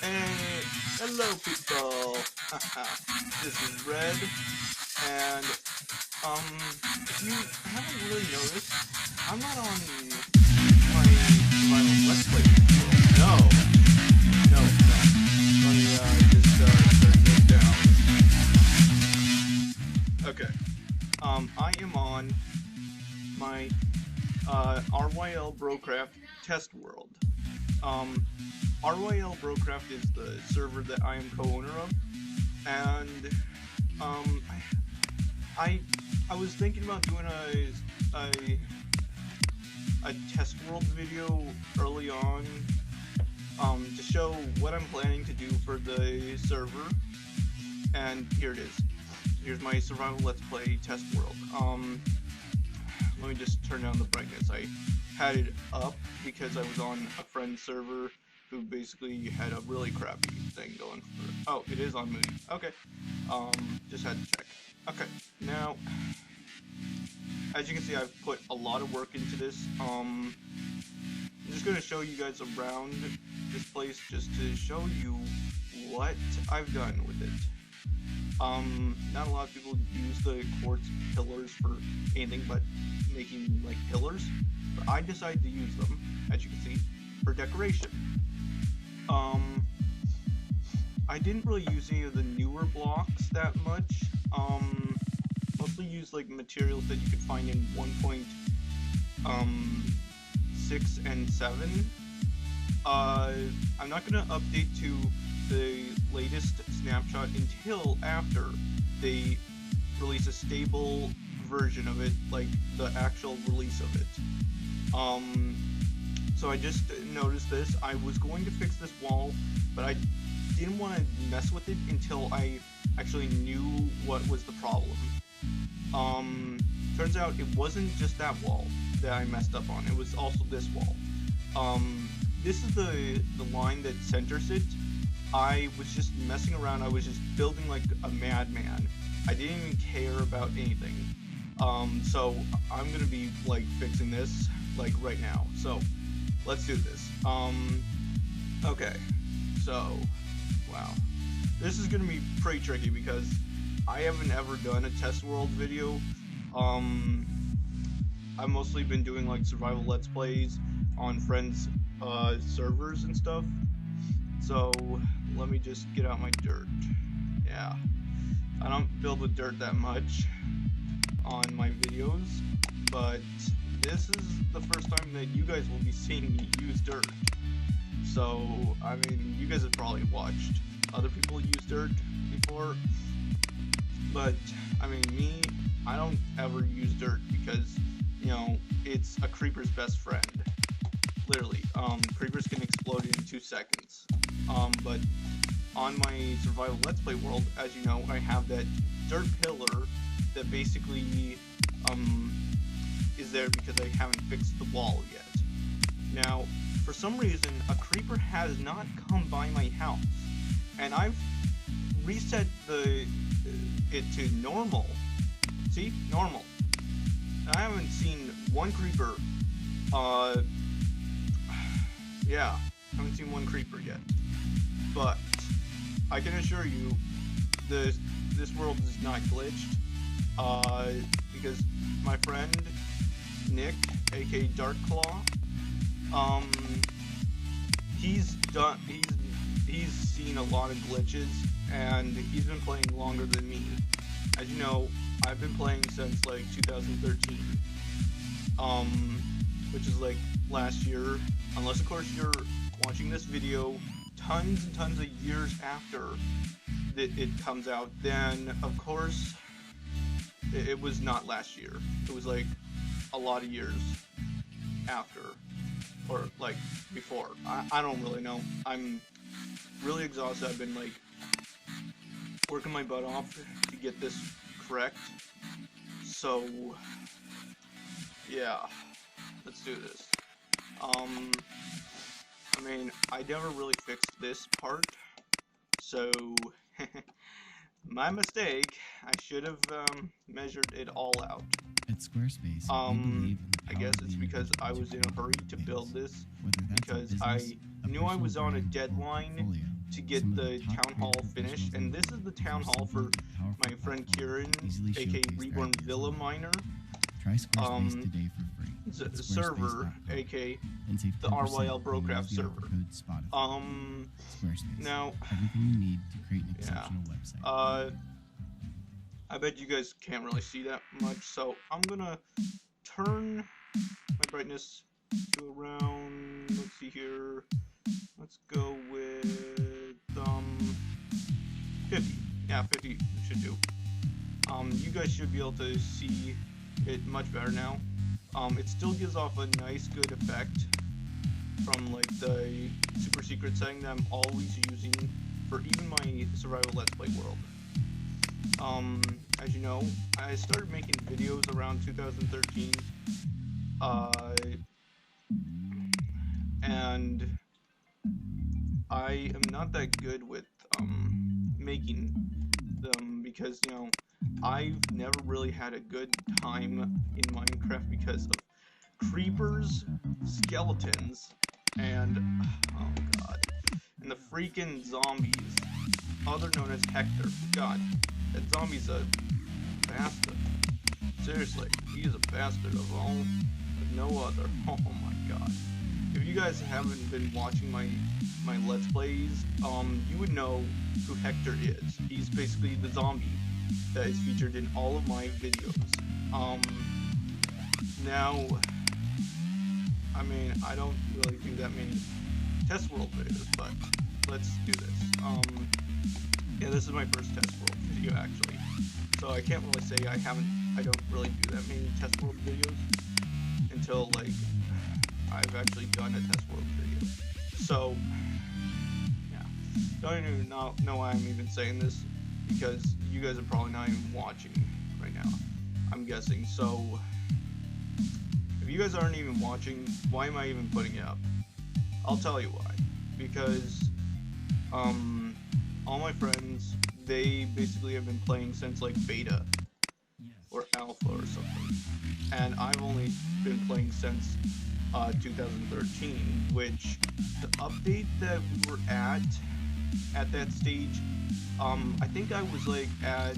Hey, hello people. This is Red, and if you haven't really noticed, I'm not on my survival let's play world. No. Let me just turn this down. Okay. I am on my RYL test world. RYL Brocraft is the server that I am co-owner of, and I was thinking about doing a test world video early on to show what I'm planning to do for the server, and here it is. Here's my survival let's play test world. Let me just turn down the brightness. I had it up because I was on a friend's server who basically had a really crappy thing going for it. Oh, it is on Moody. Okay. Just had to check. Okay, now, as you can see, I've put a lot of work into this. I'm just going to show you guys around this place just to show you what I've done with it. Not a lot of people use the quartz pillars for anything but making, like, pillars, but I decided to use them, as you can see, for decoration. I didn't really use any of the newer blocks that much. Mostly used like materials that you could find in 1.6 and 7. I'm not gonna update to the latest snapshot until after they release a stable version of it, like the actual release of it. So I just noticed this. I was going to fix this wall, but I didn't want to mess with it until I actually knew what was the problem. Turns out it wasn't just that wall that I messed up on. It was also this wall. This is the line that centers it. I was just messing around. I was just building like a madman. I didn't even care about anything. So I'm gonna be like fixing this like right now. So let's do this. Okay, so, wow. This is gonna be pretty tricky because I haven't ever done a test world video. I've mostly been doing like survival let's plays on friends' servers and stuff. So, let me just get out my dirt. Yeah. I don't build with dirt that much on my videos, but this is the first time that you guys will be seeing me use dirt. So, I mean, you guys have probably watched other people use dirt before, but, I mean, me, I don't ever use dirt because, you know, it's a creeper's best friend. Literally, creepers can explode in 2 seconds. But on my survival let's play world, as you know, I have that dirt pillar that basically, is there because I haven't fixed the wall yet. Now, for some reason, a creeper has not come by my house, and I've reset it to normal. See? Normal. I haven't seen one creeper, yeah, I haven't seen one creeper yet. But I can assure you, this world is not glitched, because my friend Nick, aka Darkclaw, he's seen a lot of glitches, and he's been playing longer than me. As you know, I've been playing since like 2013, which is like last year, unless of course you're watching this video tons and tons of years after it comes out, then of course it was not last year. It was like a lot of years after, or like before. I don't really know. I'm really exhausted. I've been like working my butt off to get this correct. So yeah, let's do this. I mean, I never really fixed this part, so my mistake. I should have measured it all out. At Squarespace, we believe in the I guess it's because I was in a hurry to build this, because I knew I was on a deadline to get the town hall finished, and this is the town hall for my friend Kieran, aka Reborn Villa Miner, server, aka the RYL Brocraft server. Now, everything you need to create an exceptional website. I bet you guys can't really see that much, so I'm gonna turn my brightness to around, let's see here, let's go with 50. Yeah, 50 should do. You guys should be able to see it much better now. It still gives off a nice good effect from like the super secret setting that I'm always using for even my survival let's play world. As you know, I started making videos around 2013, and I am not that good with making them because, you know, I've never really had a good time in Minecraft because of creepers, skeletons, and oh god, and the freaking zombies, other known as Hector. God, that zombie's a bastard. Seriously, he is a bastard of all, but no other. Oh my god. If you guys haven't been watching my Let's Plays, you would know who Hector is. He's basically the zombie that is featured in all of my videos. Now, I mean, I don't really do that many test world videos, but let's do this. Yeah, this is my first test world video actually, so I can't really say I don't really do that many test world videos until like I've actually done a test world video. So yeah, don't even know why I'm even saying this, because you guys are probably not even watching right now, I'm guessing. So if you guys aren't even watching, why am I even putting it up? I'll tell you why. Because all my friends, they basically have been playing since like beta or alpha or something, and I've only been playing since 2013, which the update that we were at that stage, I think I was like at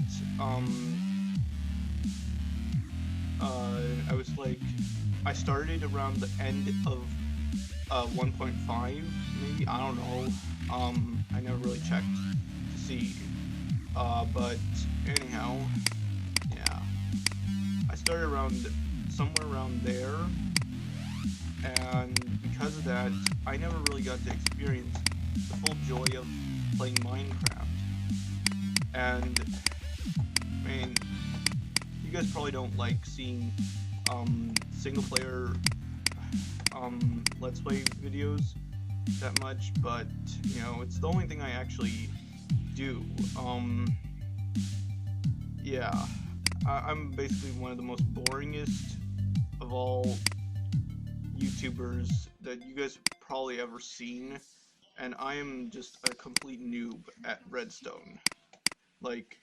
I started around the end of 1.5, maybe, I don't know. I never really checked to see, but anyhow, yeah, I started around somewhere around there, and because of that, I never really got to experience the full joy of playing Minecraft. And I mean, you guys probably don't like seeing single player let's play videos that much, but you know, it's the only thing I actually do. Yeah, I'm basically one of the most boringest of all YouTubers that you guys have probably ever seen, and I am just a complete noob at Redstone. Like,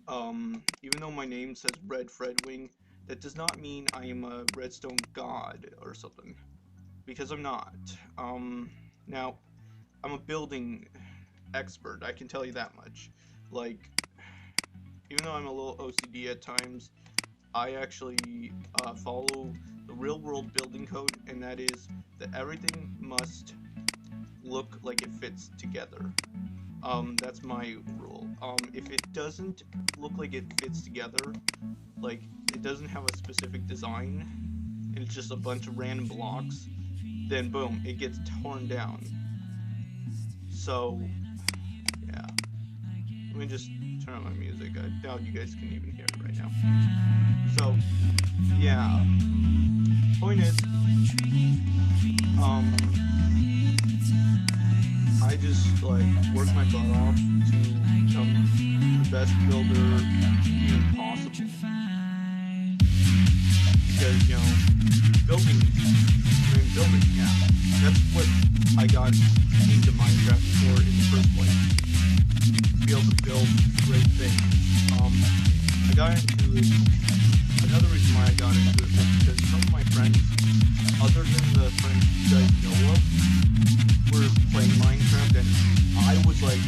even though my name says Red Fredwing, that does not mean I am a redstone god or something, because I'm not. Now, I'm a building expert, I can tell you that much. Like, even though I'm a little OCD at times, I actually follow the real world building code, and that is that everything must look like it fits together. That's my rule. If it doesn't look like it fits together, like it doesn't have a specific design, and it's just a bunch of random blocks, then boom, it gets torn down. So, yeah. Let me just turn on my music. I doubt you guys can even hear it right now. So, yeah. Point is, I just like work my butt off to become the best builder even possible. Because, you know, building, yeah, that's what I got into Minecraft for in the first place. To be able to build great things. I got into it, another reason why I got into it was because some of my friends, other than the friends you guys know of, were playing Minecraft and was like,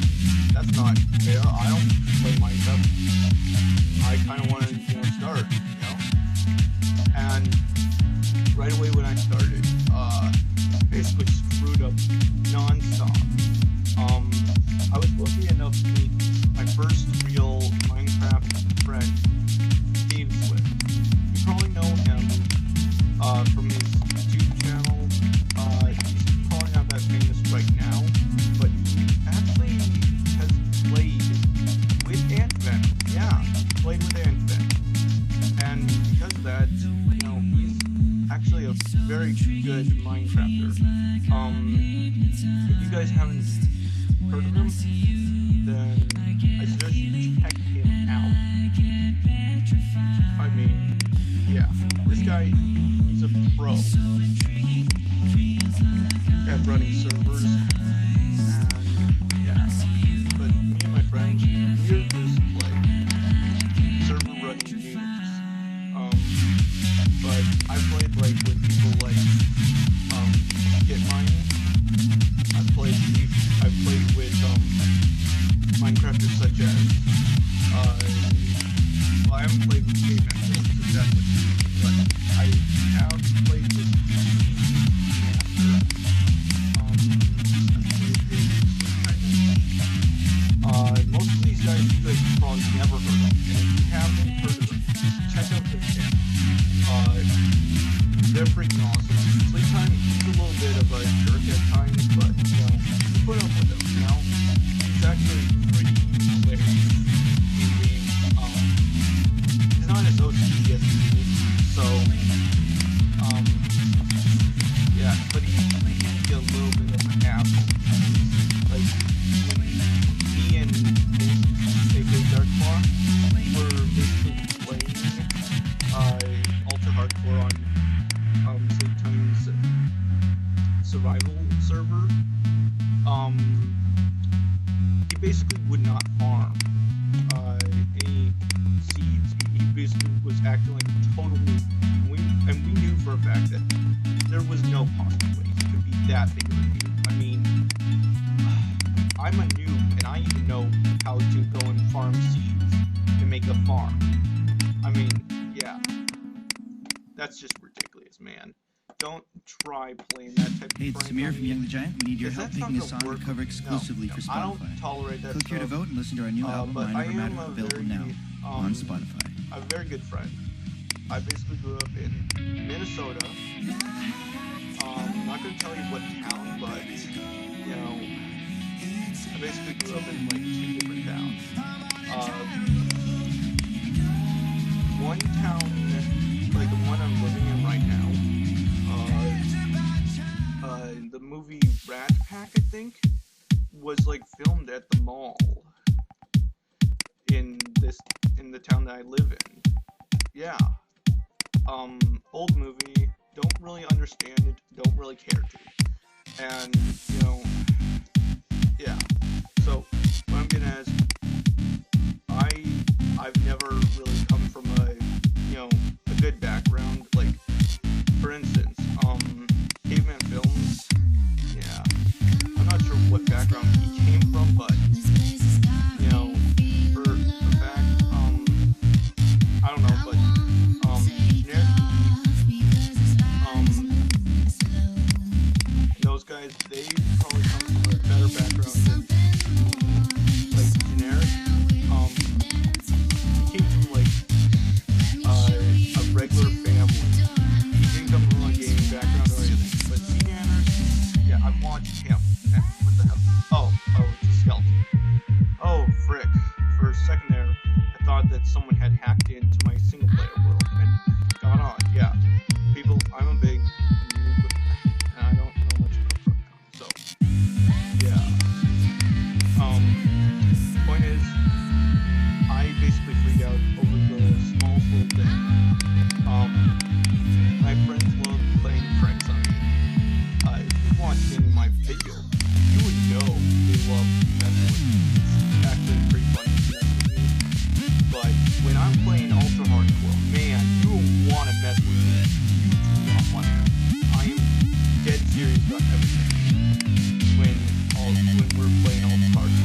that's not fair. I don't play Minecraft. I kind of want to, start, And right away when I started, basically screwed up non-stop. I was lucky enough to meet my first real Minecraft friend, Steve Swift. You probably know him from his YouTube channel. He's probably not that famous right now, but he actually has played with Ant-Venom. Yeah, played with Ant-Venom. And because of that, he's actually a very good Minecrafter. If you guys haven't heard of him, then I suggest you check him out. I mean, yeah, this guy, he's a pro at running servers, and yeah, but me and my friends, we're just like server running noobs. But I played like with people like GetMine. I've played with Minecrafters such as well, I haven't played with Caveman Films exactly, but I have played with most of these guys you guys probably never heard of, and if you haven't heard of them, check out their channel. They're freaking awesome. Playtime is a little bit of a jerk at times, but you put up with him. He's actually pretty hilarious in games. He's not as OCD as he is, so yeah, but he can be a little bit of an asshole. Like me and AK Darkclaw were basically playing ultra hardcore on Playtime's survival server. He basically would not farm any seeds. He basically was acting like a total noob. And we knew for a fact that there was no possible way he could be that big of a noob. I mean, I'm a noob, and I even know how to go and farm seeds to make a farm. I mean, yeah. That's just ridiculous, man. Don't try playing that type of Hey, it's Samir from Young the Giant. We need your help making a song to cover exclusively for Spotify. I don't tolerate that Click here to vote and listen to our new album, Mind Over Matter, available now on Spotify. I'm a very good friend. I basically grew up in Minnesota. I'm not going to tell you what town, but, I basically grew up in, like, 2 different towns. One town, like the one I'm living in right now, the movie Rat Pack, I think, was, like, filmed at the mall in the town that I live in. Yeah. Old movie, don't really understand it, don't really care to. And, yeah. So, what I'm getting at is, I've never really come from a good background. Like, for instance, Caveman Films, yeah. I'm not sure what background he came from, but, for a fact, I don't know, but, those guys, they probably come from a better background than, like, generic. He came from, like, a regular family. He didn't come from a gaming background or anything. But Tanners, yeah, I watched him. What the hell? Oh, it's a skeleton. Oh, frick. For a second there, I thought that someone had hacked into my single player world and gone on. Yeah. People, I'm a big noob, and I don't know much about programming. So, yeah. Point is, I basically freaked out over the smallest little thing. My friends love playing pranks on me. If you're watching my video, you would know they love messing with me. It's actually pretty funny to mess with me. But when I'm playing ultra hardcore, man, you will want to mess with me. You do not want to. I am dead serious about everything when we're playing ultra hardcore.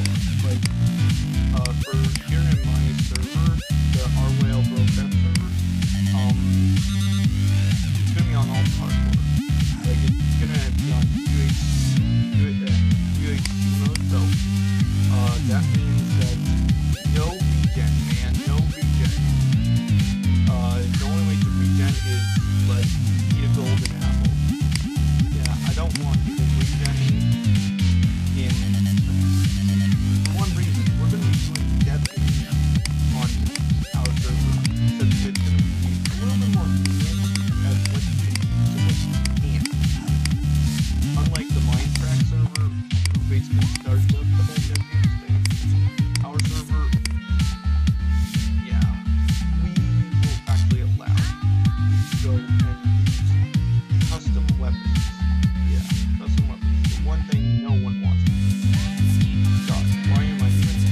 get started up the whole campaign thing. Our server, yeah, we will actually allow you to go and use custom weapons. Yeah, custom weapons. The one thing no one wants to do. God, why am I even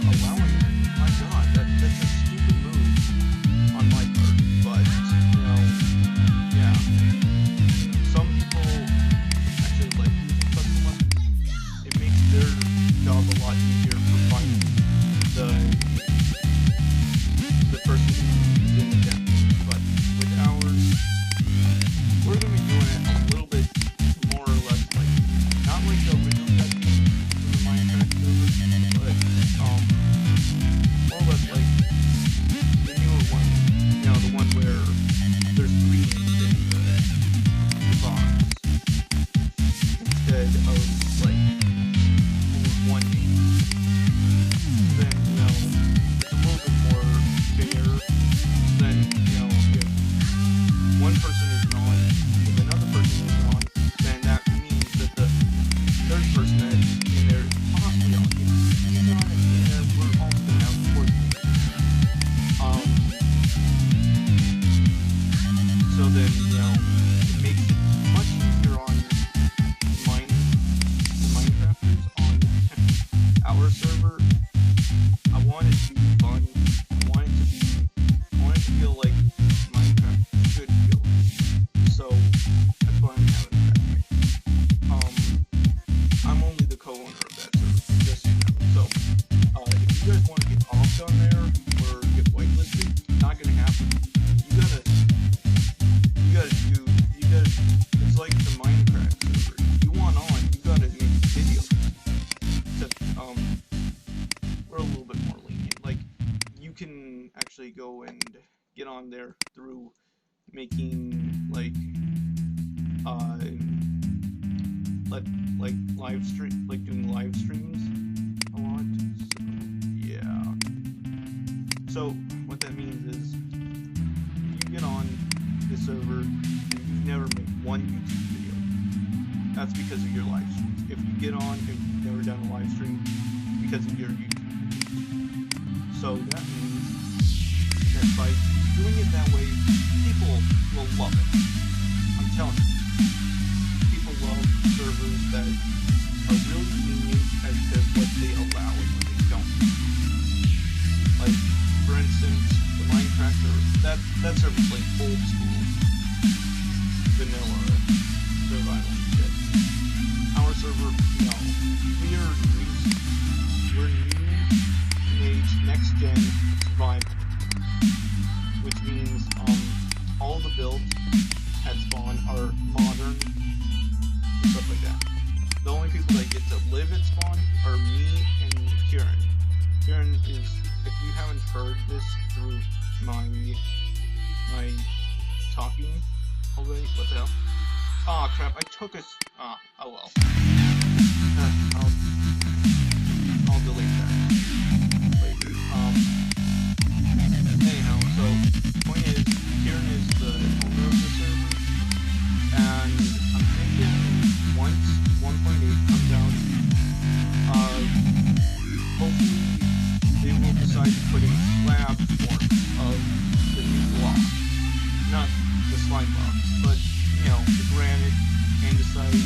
allowing it? My God, that's a stupid move on my part. But, you know, yeah. Some people actually like using custom weapons. It makes their job a lot easier for finding the person who's in the den. But with ours, we're gonna be doing it a little bit more or less like not like the original technique from the Minecraft server, but more or less like the newer one. You know, the one where there's 3 names in the box instead of like only 1 name. Then, you know, it's a little bit more fair than, you know, if one person isn't on, if another person isn't on, then that means that the third person that's in there is possibly on. If he's not in there, we're all gonna have 4 games. So then, you know, it makes it much easier on the Minecrafters on our server. I want it to be fun. I want it to feel like Minecraft should feel. So that's why I'm having it that way. I'm only the co-owner of that server, just so you know. So if you guys want to get off on there or get whitelisted, not gonna happen. It's like the Minecraft server. If you want on, you gotta make videos. Except, we're a little bit more lenient. Like, you can actually go and get on there through making, like doing live streams a lot. So, yeah. So, what that means is, if you get on the server and you've never made one YouTube video, that's because of your live streams. If you get on and you've never done a live stream, because of your YouTube videos. So that means that by doing it that way, people will love it. I'm telling you. People love servers that are really lenient as to what they allow and what they don't. Like, for instance, the Minecraft server, that server's like old school vanilla survival shit. Our server, no. We're new age next gen survival. Which means all the builds at spawn are modern and stuff like that. The only people that get to live at spawn are me and Kieran. Kieran is, if you haven't heard this through my talking already, what the hell? Aw, crap, I took a, oh well. I'll delete that later. Anyhow, so, point is, Kieran is the owner of the server, and I'm thinking once 1.8 comes out, hopefully they will decide to put in slab form of the new block. Not the slime block, but, you know, the granite, andesite,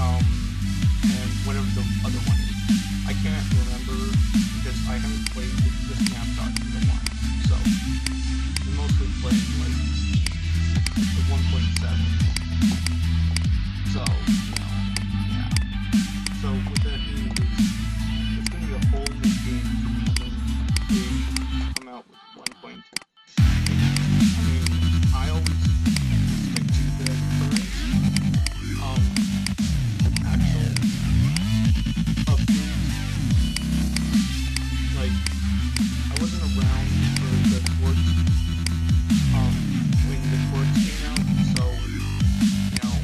and whatever the other one is. I can't remember because I haven't played the snapshot in a while. So, I'm mostly playing like the 1.7. So, you know, yeah. So, what that means is it's going to be a whole new game when they come out with 1.2. I mean, I always stick to the current actual update. Like, I wasn't around for the quartz when the quartz came out, so, you know,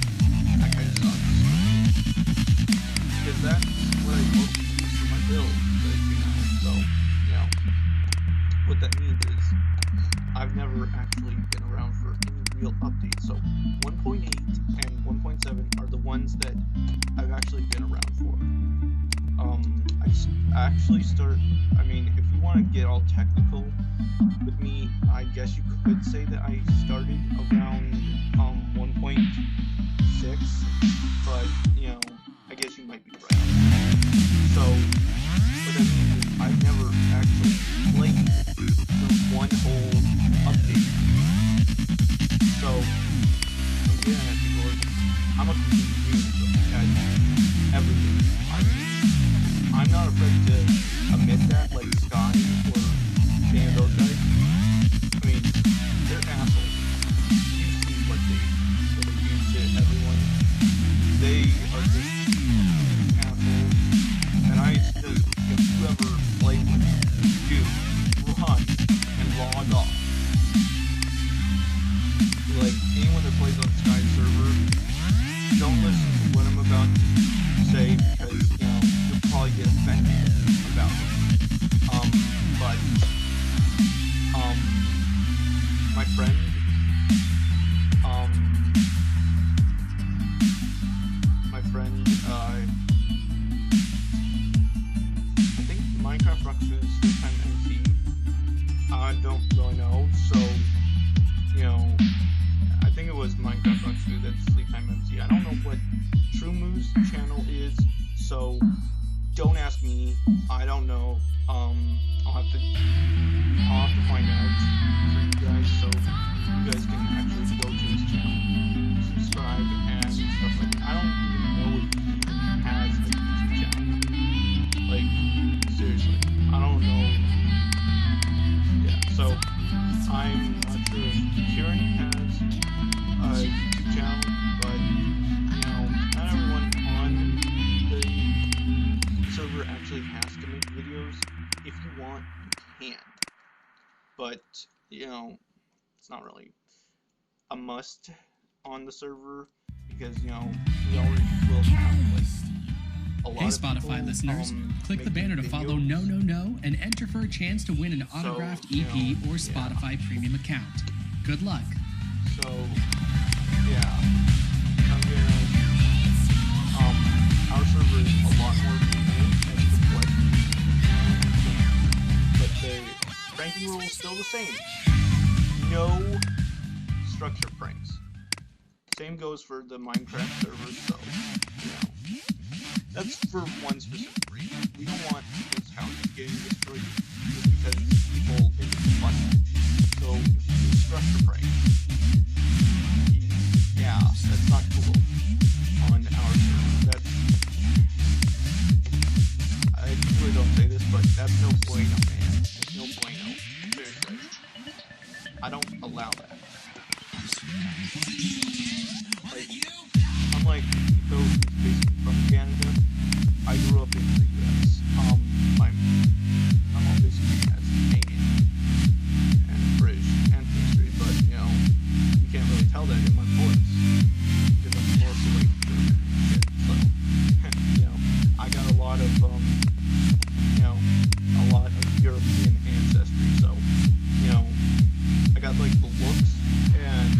that kind of sucks. Because that's what I mostly use for my build, but, you know, so, you know, what that means is I've never actually been around for any real updates, so 1.8 and 1.7 are the ones that I've actually been around for. actually start, I mean, if you want to get all technical with me, I guess you could say that I started around 1.6, but, you know, I guess you might be right on that. So, what that means is I've never actually played the one whole update. So, I'm getting at people, I'm a complete noob at everything. I mean, I'm not afraid to admit that, like Sky or any of those guys. I mean, they're assholes. You see what they do to everyone. They are just assholes. And I just, if you ever play with them, do run and log off. Like, anyone that plays on Sky server, don't listen to what I'm about to say, because, you know, you'll probably get offended about it. But, my friend, I think Minecraft Rockfood is full-time MC. I don't really know, so, you know, I think it was Minecraft Rockfood that's sleep-time MC. I don't know what TrueMoo's channel is, so don't ask me. I don't know. I'll have to find out for you guys, so you guys can actually go to his channel, subscribe, and stuff like that. I don't even know if he even has a YouTube channel. Like, seriously, I don't know. Yeah, so I'm not sure if Kieran has a YouTube channel, but, you know, not everyone on the server actually has to make videos. If you want, you can. But, you know, it's not really a must on the server, because, you know, we already will have, like, a lot Hey of Spotify people, listeners, click the banner to follow videos. No No No and enter for a chance to win an autographed you EP know, or Spotify premium account. Good luck. So, yeah, I'm gonna, our server is a lot more lenient as to what you can, but the ranking rule is still the same. No structure pranks. Same goes for the Minecraft server, so, you know, that's for one specific reason. We don't want people's houses getting destroyed just because people think it's fun. So, if you do structure pranks, yeah, that's not cool on our server. That's, I usually don't say this, but that's no bueno, man. That's no bueno. Seriously. I don't allow that. Like, unlike people who's basically from Canada, I grew up in the US. My mom basically has Canadian and British ancestry, but, you know, you can't really tell that in my voice, because I'm mostly German and shit, so, you know, I got a lot of, you know, a lot of European ancestry, so, you know, I got, like, the looks and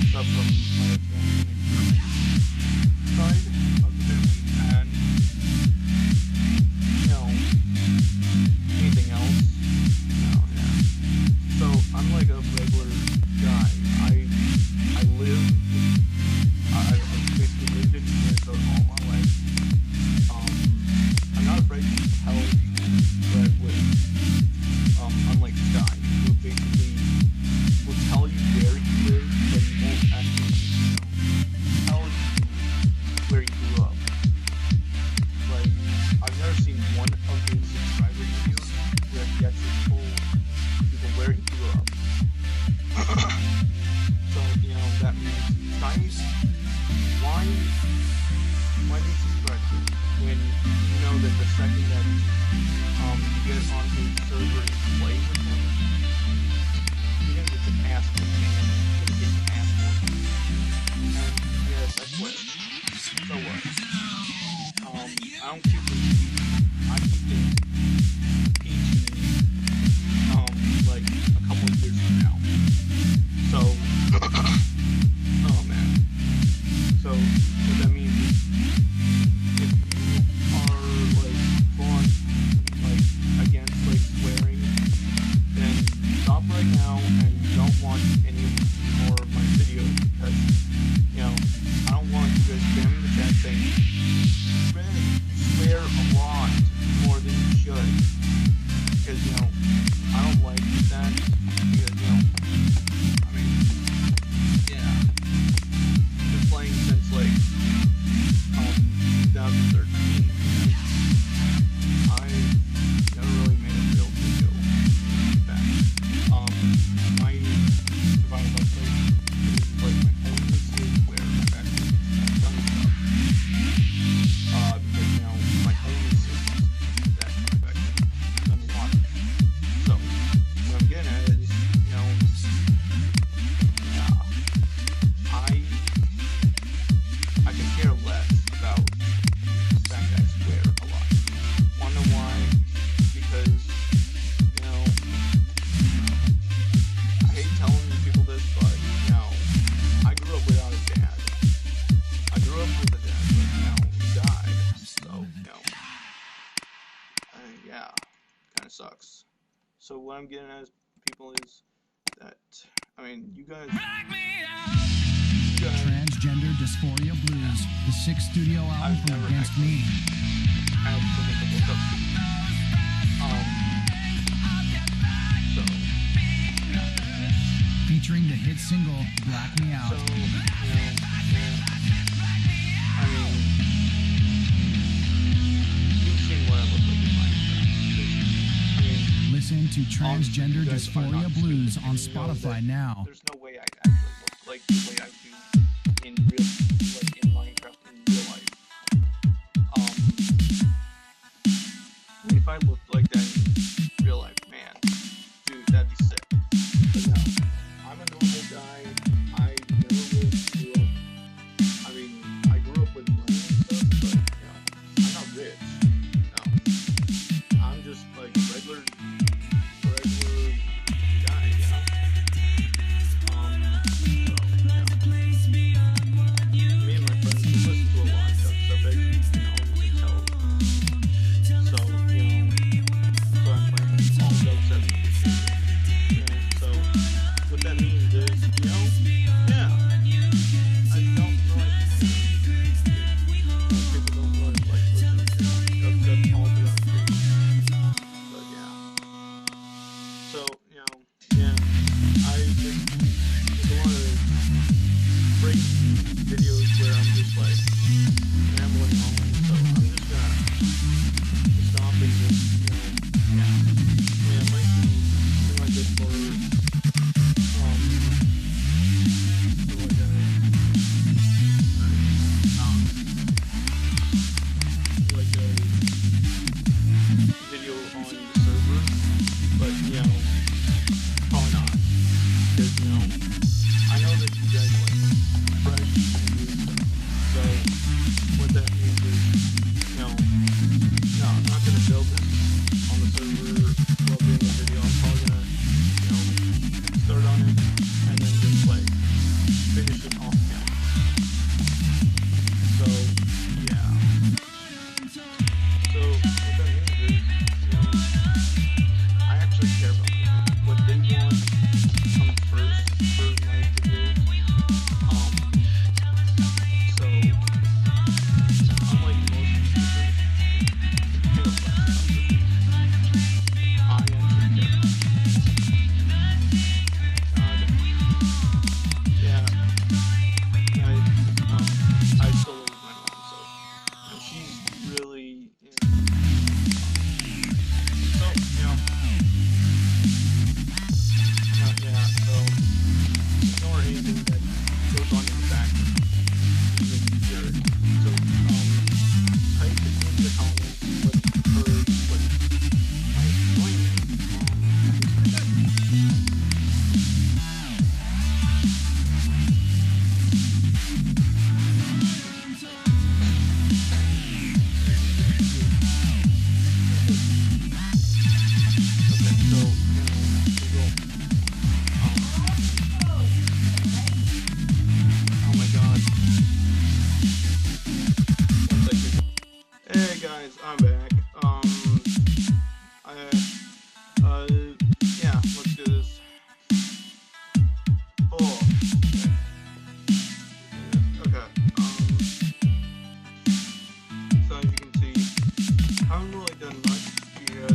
stuff from my family side of the family, and, you know, anything else, no, yeah. So, I'm like a regular guy. I live, I've basically lived in Minnesota all my life. I'm not afraid to tell people where I live, unlike Sky, who basically will tell you where you live, but he won't actually, you know, tell you where you grew up. Like, I've never seen one of his subscriber videos where he actually told people where he grew up. So, you know, that means, guys, why do you subscribe to him when you know that the second that you get on his server and play with him, you're gonna get an ass whooping, man. You're gonna get an ass whooping. And yes, I quit. So what? I don't keep things PG. I keep things PG, like, a couple of years from now. So, oh man. So, what that means is, if you are, like, full on good. Because, you know, I don't like that. Because, you know, I mean, yeah. Been playing since, like, 2013. I never really made a real video like that. My survival let's play is, like, my only series where I've actually done stuff. Because, you know, my only series that I've actually done a lot of. So, what I'm getting at is, you know, yeah, I can care less about Stack Square a lot. Wanna know why? Because, you know, I hate telling people this, but, you know, I grew up without a dad. I grew up with a dad, but, you know, he died. So, you know, yeah, kind of sucks. So what I'm getting at, people, is that, I mean, you guys Transgender Dysphoria Blues, the 6th studio album I've from never Against actually Me. had something to look up to. So, yeah. Featuring the hit single Black Me Out. So, you know, yeah. I mean, you've seen what I look like in Minecraft. I mean, Listen to Transgender you guys are Dysphoria not Blues stupid, on and you know Spotify that now. There's no way I actually look like the way I do in real, like in Minecraft in real life. If I looked like that in real life, man, dude, that'd be sick. But no, I'm a normal guy. I never really grew up. I mean, I grew up with money and stuff, but, you know, I'm not rich. No. I'm just like a regular guy, you know? So, you know. Me and my friends, we listen to a lot of stuff, so they, you know, you can tell. So, you know, so I'm playing all those everything. You know, so what that means is, you know, yeah, I don't like people don't really like listening to stuff all throughout the day. But yeah. So, you know, yeah, I just a lot of break videos where I'm just like rambling on, so I'm just gonna stop and just, you know, yeah, I might do something like this for, like a video on the server, but, you know, probably not, because, you know, I know that you guys like fresh and new stuff, so what that means is, you know, no, I'm not gonna build this on the server while doing the video. I'm probably gonna, you know, start on it and then just like finish it off camera. So yeah. So what that means is, you know, I actually care about people. What they want comes first for my videos. So unlike most YouTubers, I don't care about stuff. I actually care. Yeah. I still live with my mom, so, you know, she's really, you know, so, you know, yeah, so ignore anything that goes on in the background. You can hear it. So, type in the comments what you heard, what I explained okay, so, we go. Oh my god. One second. Hey guys, I'm back. Yeah, let's do this. Oh. Okay. So as you can see, I haven't really done much. Yeah,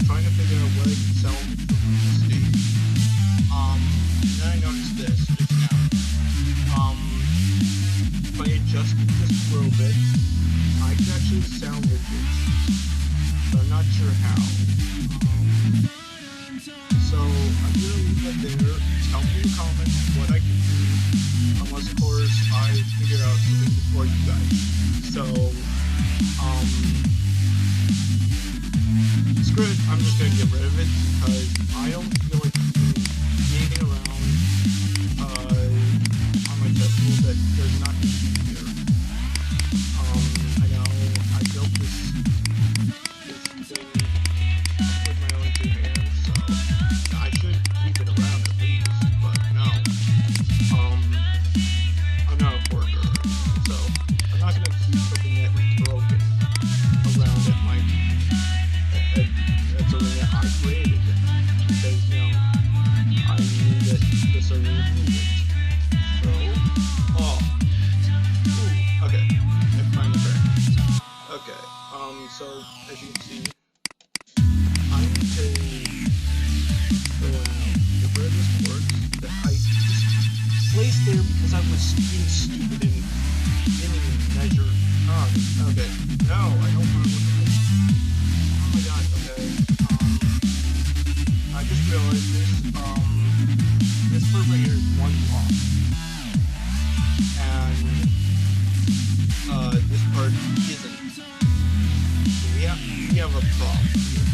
trying to figure out what I can sell from the state. And then I noticed this just now. If I adjust it just a little bit, I can actually salvage it. But I'm not sure how. So I'm gonna leave that there. Tell me in the comments what I can do, unless of course I figure out something for you guys. So, screw it, I'm just gonna get rid of it because I don't feel like hanging around on my testicle that does not need to be here. I know I built this thing with my own two hands, so I should keep it around at least, but no. I'm not a hoarder, so I'm not gonna keep something that is broken around at my at something that I created, because, you know, I knew that the server would need it. So, okay, I finally cracked. Okay, so as you can see, I need to go and get rid of this board that I just placed there because I was being stupid and didn't even measure. Okay, no, I don't want to look at it. Oh my god, okay, I just realized this, this part right here is one block, and, this part isn't, so we have a problem here.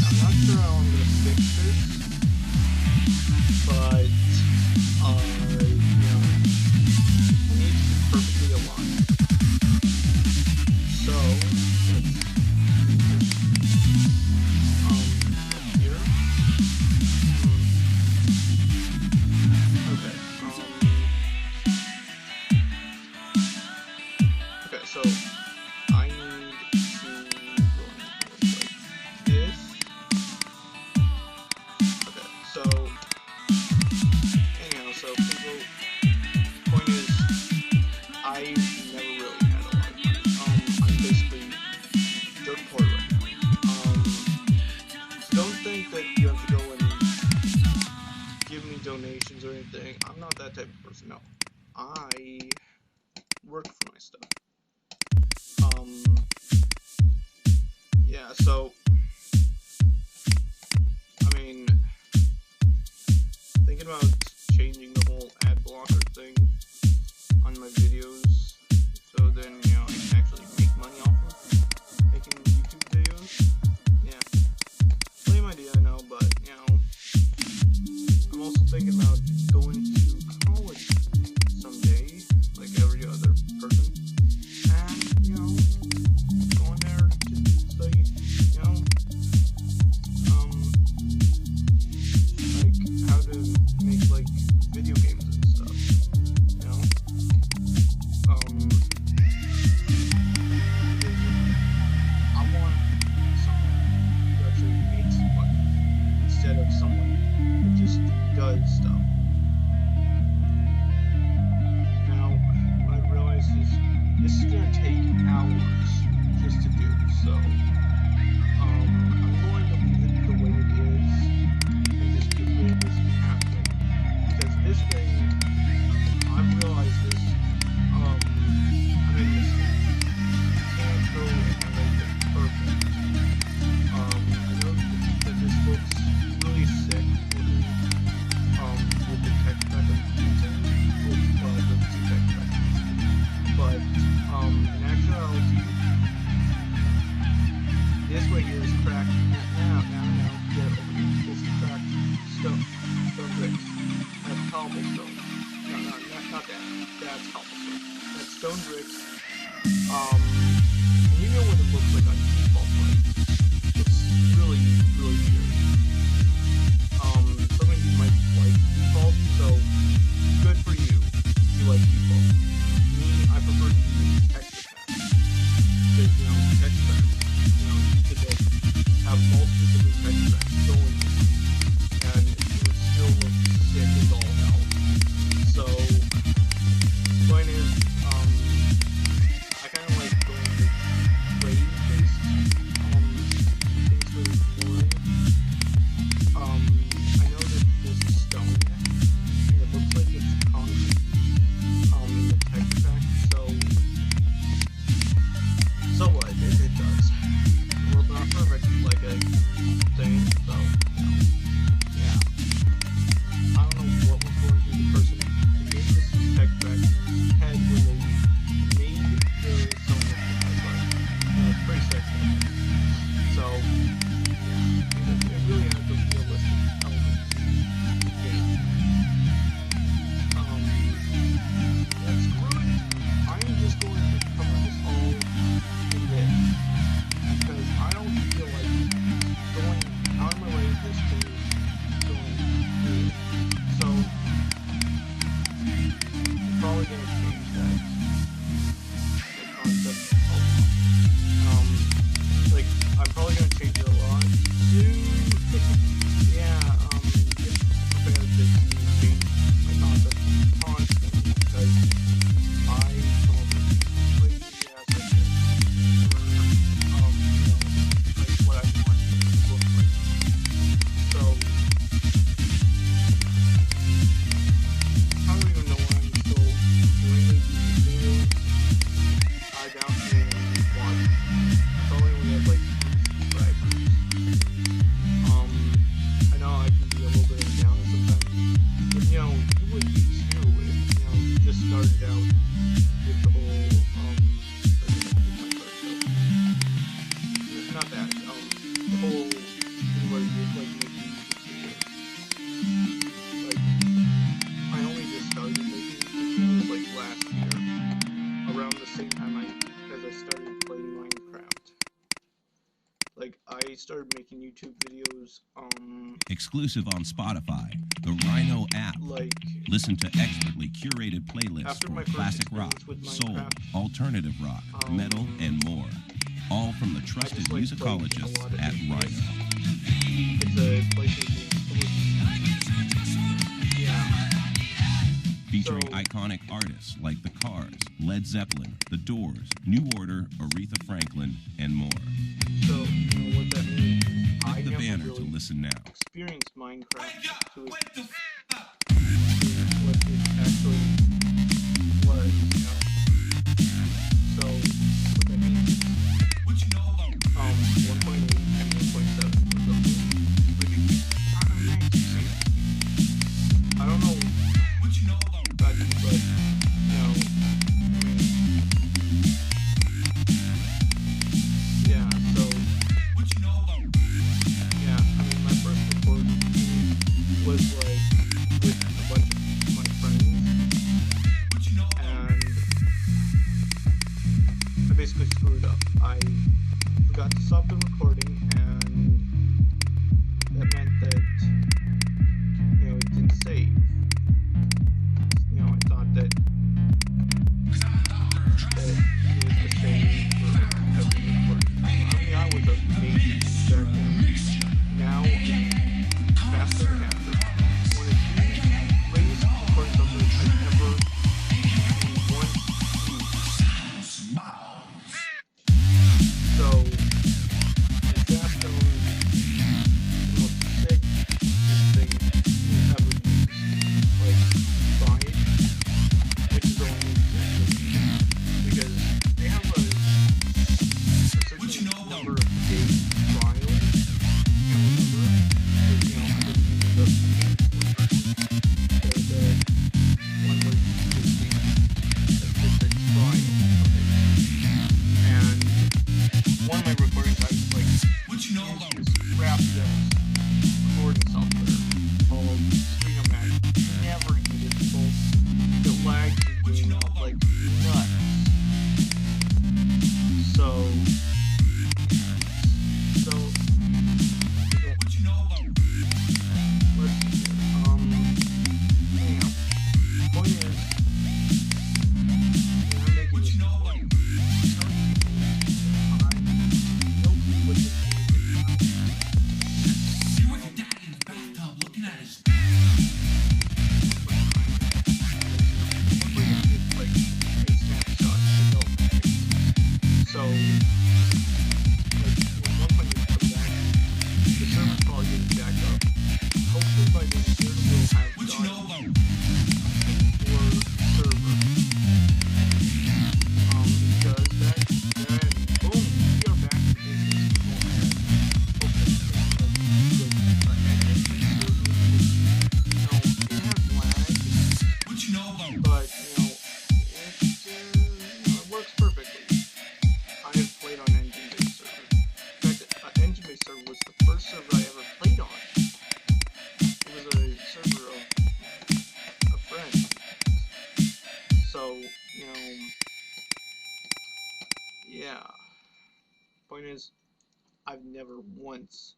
I'm not sure how I'm gonna fix this, but, you know, I need to be perfectly aligned. So, let's use this, here. Okay, okay, so, I need to go like this. Okay, so, anyhow, so people, point is, I never really had a lot of money. I'm basically dirt poor right now. Don't think that you have to go and give me donations or anything. I'm not that type of person, no. I work for my stuff. Yeah, so, I mean, thinking about changing the whole ad blocker thing on my videos, so then, you know, I can actually make money off of making YouTube videos. Yeah, lame idea, I know, but, you know, I'm also thinking about going to college someday, like every other person, and, you know, going there to study, you know, like, how to make, like, video games and stuff, you know, I want someone who actually makes money, instead of someone who just does stuff. Now, what I realized is, this is gonna take hours just to do, so, I'm going to leave it the way it is, and just get rid of this halfway, because this thing, I've realized this, I made a mistake. You can't go and make it perfect. I know that this looks really sick with the tech that I'm using, with, the two tech tracks, but, in actuality, this right here is cracked. Now, get over here. This is cracked stone bricks. That's cobblestone. No, not that. That's cobblestone. That's stone bricks. And you know what it looks like on default, right? It's really, really weird. Some of you might like default, so good for you if you like default. Me, I prefer to use texture packs. Because, you know, texture packs, you know, you could have multiple different texture packs going, and it would still look sick as all hell. So, point is, I kind of like going with trade-based I started making YouTube videos, Exclusive on Spotify, the Rhino app. like, Listen to expertly curated playlists after my for first classic rock, experience with soul, Minecraft, alternative rock, metal, and more. All from the trusted just like playing a musicologists lot of at different Rhino. it's a PlayStation exclusive. Yeah. Featuring So- iconic artists like The Cars, Led Zeppelin, The Doors, New Order, Aretha Franklin, and more. So, what that means, I Click the never banner really to listen now. experienced Minecraft to what it actually was, So, what that means is, 1.8 and 1.7 was okay. I don't know about you, but, yeah, so, yeah, my first record was like with a bunch of my friends, and I basically screwed up. I forgot to stop the recording, and that meant that, it didn't save. I thought that it was the same for every recording. I was a major back then. Now, faster and faster. One of the greatest recording software I've ever once used. So, it's fast and the most sick thing you've ever used. Like, Tryin, which is the only because they have a certain number of days trial, and remember, I've been using the one where you can see it's a trial of it. And one of my recordings, I was like, used this crappy recording software called Tryin. Never use it, people. It lags the game out like nuts. So, let's see here. Anyhow, point is, I'm making this recording. I know what this So, like, when one point comes back, the server's probably getting jacked up. Hopefully by then, the server will have done for server. Because then, boom, we are back to business, people, and hopefully, it has lag, but, it works perfectly. I have played on engine-based server. In fact, engine-based server was the first server I ever played on. It was a server of a friend. So, yeah. Point is, I've never once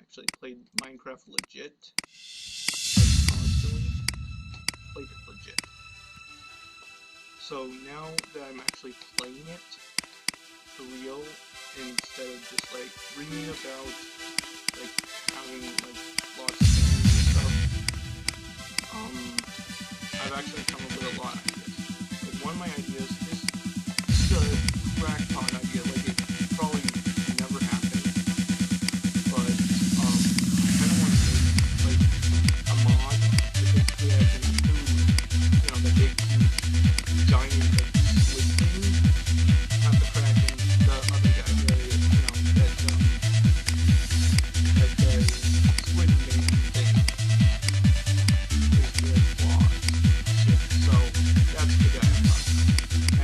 actually played Minecraft legit. Like, constantly played it legit. So now that I'm actually playing it for real, instead of just like reading about, like having like lots of fans and stuff, I've actually come up with a lot of ideas. Like, one of my ideas is a crackpot idea, like it probably never happened, but I kind of want to make like a mod that basically I can include, the big giant like squid thing, not the Kraken, the other guy, that squid man thing. Basically like claws. Shit. So that's the guy I'm talking about.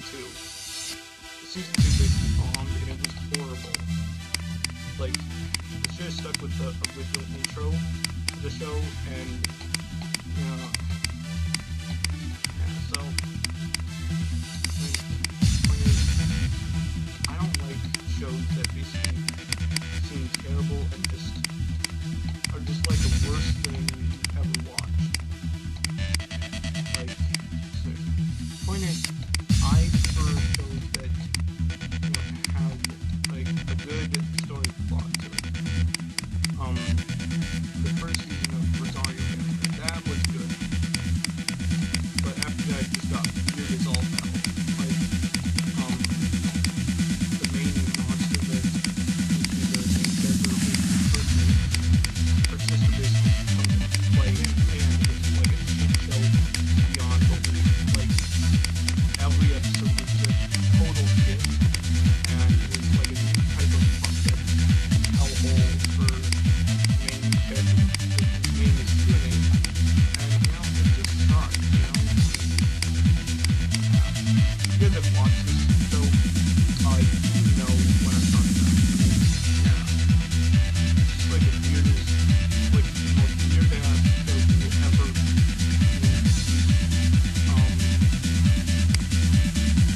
season 2. Season 2 basically bombed, and it was horrible. Like, they should have stuck with the original intro to the show, and, you know, yeah, so, I don't like shows that basically seem terrible and just are just like the worst thing you've ever watched. Like, so, point is, I prefer shows that, you know, have like a good story plot to it. The first season of Rosario, that was good, but after that, it just got weird as all hell. Like, the main monster that used to be the main character of her sister basically comes into play, and it's like a shit show beyond belief. Like, every episode was just total shit, and it was like a new type of fucking hellhole for main character. His name is Tryin, and you know, it just sucked, you know? You guys have watched this show, you know what I'm talking about. Yeah. It's like the weirdest, like the most weird ass show you will ever, you know, see.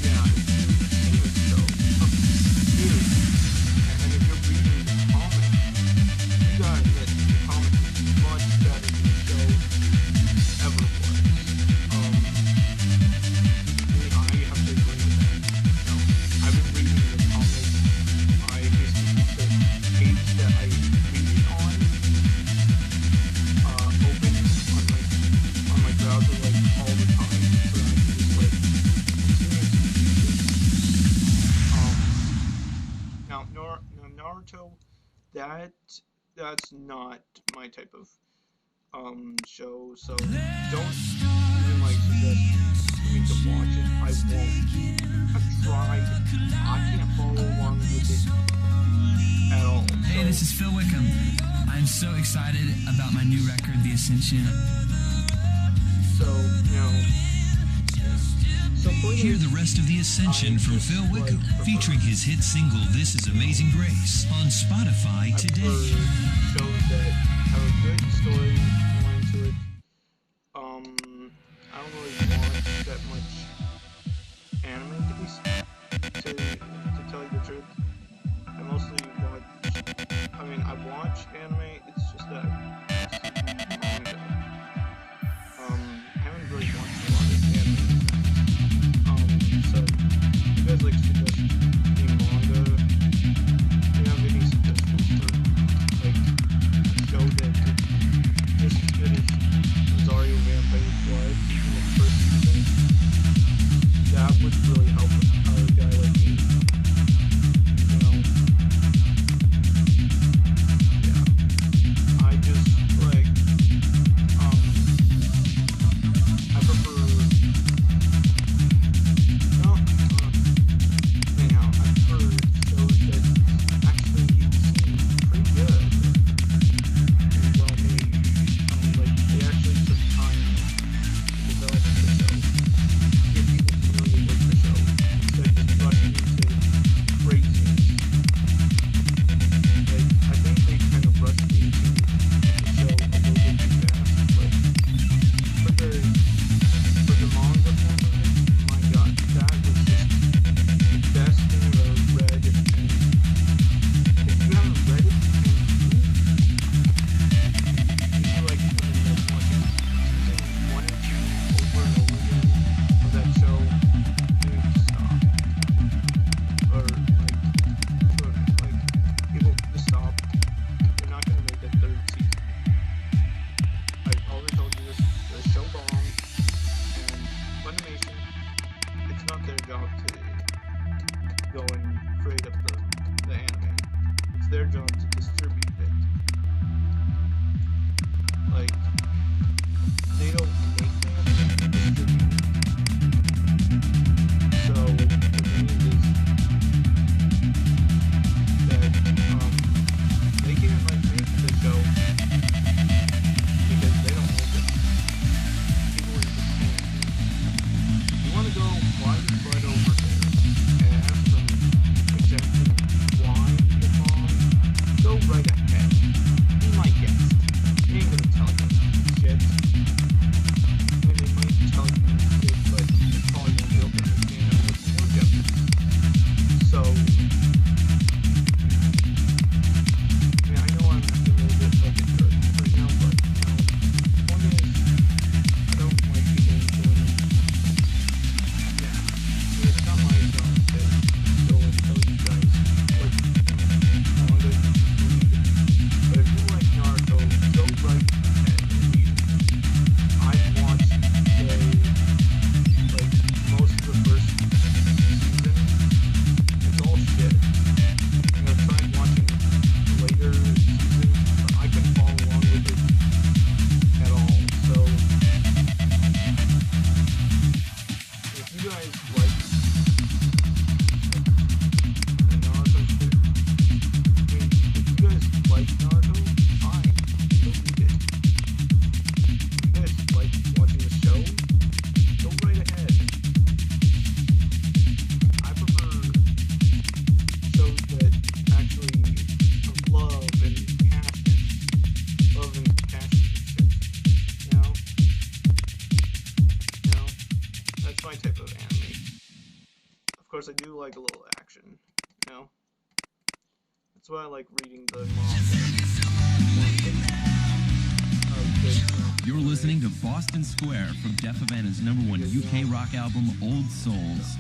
Yeah, if you've seen this show, dude, and if you're reading the comic, you gotta admit the comic is much better than the show ever was. I have to agree with that. You know, I've been reading the comic. I basically keep the page that I read it on open on my browser like all the time, so that I can just like continuously read it. Now Naruto, that's not my type of show, so don't even like suggest me to watch it. I won't. I've tried. I can't follow along with it at all. Hey, this is Phil Wickham. I'm so excited about my new record, The Ascension. So, you know, so Hear the rest of The Ascension from Phil Wickham, featuring his hit single This Is Amazing Grace on Spotify today. I've heard shows that have a good story line to it. I don't really watch that much anime to tell you the truth. I mostly I watch anime, it's just that I read manga. I haven't really watched a lot of anime. So if you guys like suggest any manga, do you have any suggestions for like a show that is just as good as Rosario Vampire Blood in its first season? That would really help a guy like me. You know, yeah. I just like I prefer anyhow, I prefer shows that actually seem pretty good and well made. Like they actually took time to develop the show, get people familiar with the show, instead of just rushing into craziness. Like I think they kind of rushed into the show a little bit too fast, but for the manga form of it, my god, that was just the best thing I've ever read. And if you haven't read it, you should like watching season 1 and 2 over and over again of that show. Dude, stop. Or people just stop. They're not gonna make a third season. I've already told you this. The show bombed, and Funimation, it's not their job to go and create up the anime. It's their job to distribute it. Like, they don't make the anime, they distribute it. So, what that means is that, they can't, like, make the show because they don't make it. People in Japan do. You want to go fly your butt over course, I do like a little action, you know? That's why I like reading the manga. You're listening to Boston Square from Def Havana's #1 UK rock album, Old Souls.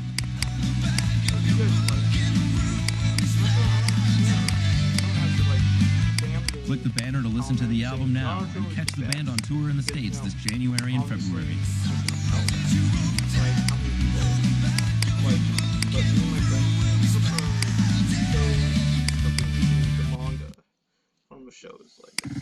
Click the banner to listen to the album now and catch the band on tour in the States this January and February. Shows like that.